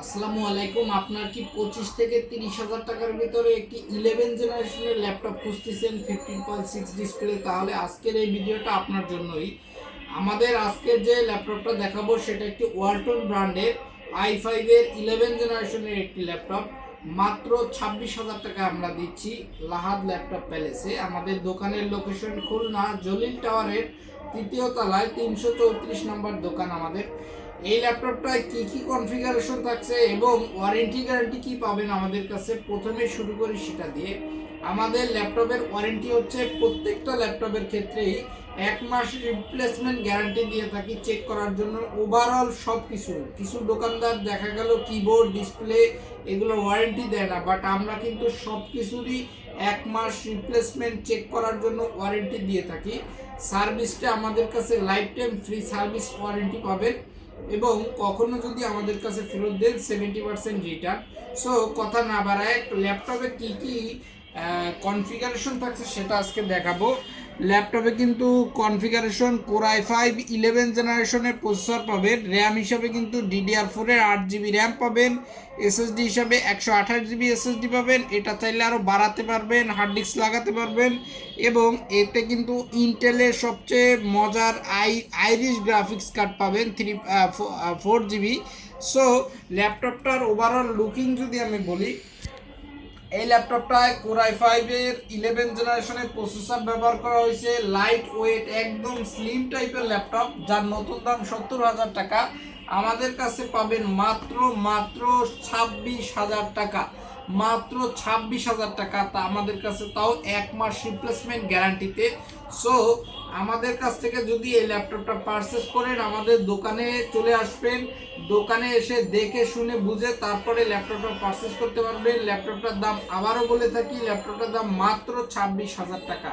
আসসালামু আলাইকুম। আপনার কি 25 থেকে 30,000 টাকার ভিতরে একটি 11 জেনারেশনের ল্যাপটপ খুঁজতেছেন 15.6 ডিসপ্লে? তাহলে আজকের এই ভিডিওটা আপনার জন্যই। আমাদের আজকে যে ল্যাপটপটা দেখাবো সেটা একটি ওয়ালটন ব্র্যান্ডের i5 এর 11 জেনারেশনের একটি ল্যাপটপ। মাত্র 26,000 টাকা আমরা দিচ্ছি লাহাদ ল্যাপটপ প্যালেসে। আমাদের দোকানের লোকেশন খুলনা জলিল টাওয়ারের 3য় তলায় 334 নম্বর দোকান আমাদের। এই ল্যাপটপটায় কি কি কনফিগারেশন থাকছে এবং ওয়ারেন্টি গ্যারান্টি কি পাবেন আমাদের কাছে, প্রথমে শুরু করি সেটা দিয়ে। আমাদের ল্যাপটপের ওয়ারেন্টি হচ্ছে প্রত্যেকটা ল্যাপটপের ক্ষেত্রেই 1 মাস রিপ্লেসমেন্ট গ্যারান্টি দিয়ে থাকি চেক করার জন্য। ওভারঅল সব কিছু দোকানদার দেখা গেল কিবোর্ড ডিসপ্লে এগুলো ওয়ারেন্টি দেয় না, বাট আমরা কিন্তু সব কিছুরই 1 মাস রিপ্লেসমেন্ট চেক করার জন্য ওয়ারেন্টি দিয়ে থাকি। সার্ভিসটা আমাদের কাছে life time free service warranty পাবেন এবং কখনো যদি আমাদের কাছে ফেরত দেন 70% রিটার্ন। সো কথা না বাড়ায় ল্যাপটপে কি কি কনফিগারেশন থাকছে সেটা আজকে দেখাবো। ল্যাপটপে কিন্তু কনফিগারেশন কোর i5 11 জেনারেশনের প্রসেসর পাবেন। র্যাম হিসাবে কিন্তু DDR4 এর 8GB র্যাম পাবেন। এসএসডি হিসাবে 128GB এসএসডি পাবেন। এটা চাইলে আরও বাড়াতে পারবেন, হার্ড ডিস্ক লাগাতে পারবেন। এবং এতে কিন্তু ইন্টেলের সবচেয়ে মজার আইরিশ গ্রাফিক্স কার্ড পাবেন 4GB। সো ল্যাপটপটার ওভারঅল লুকিং যদি আমি বলি, এই ল্যাপটপটায় কোর i5 এর 11 জেনারেশনের প্রসেসর ব্যবহার করা হয়েছে। লাইট ওয়েট একদম স্লিম টাইপের ল্যাপটপ, যার নতুন দাম 70,000 টাকা। আমাদের কাছে পাবেন মাত্র 26,000 টাকা, মাত্র 26,000 টাকা। তা আমাদের কাছে তাও 1 মাস রিপ্লেসমেন্ট গ্যারান্টিতে। সো আমাদের কাছ থেকে যদি এই ল্যাপটপটা পারচেস করেন, আমাদের দোকানে চলে আসবেন। দোকানে এসে দেখে শুনে বুঝে তারপরে ল্যাপটপটা পারচেস করতে পারবেন। ল্যাপটপটার দাম আবারও বলে থাকি, ল্যাপটপটার দাম মাত্র 26,000 টাকা।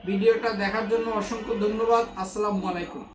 ভিডিওটা দেখার জন্য অসংখ্য ধন্যবাদ। আসসালামু আলাইকুম।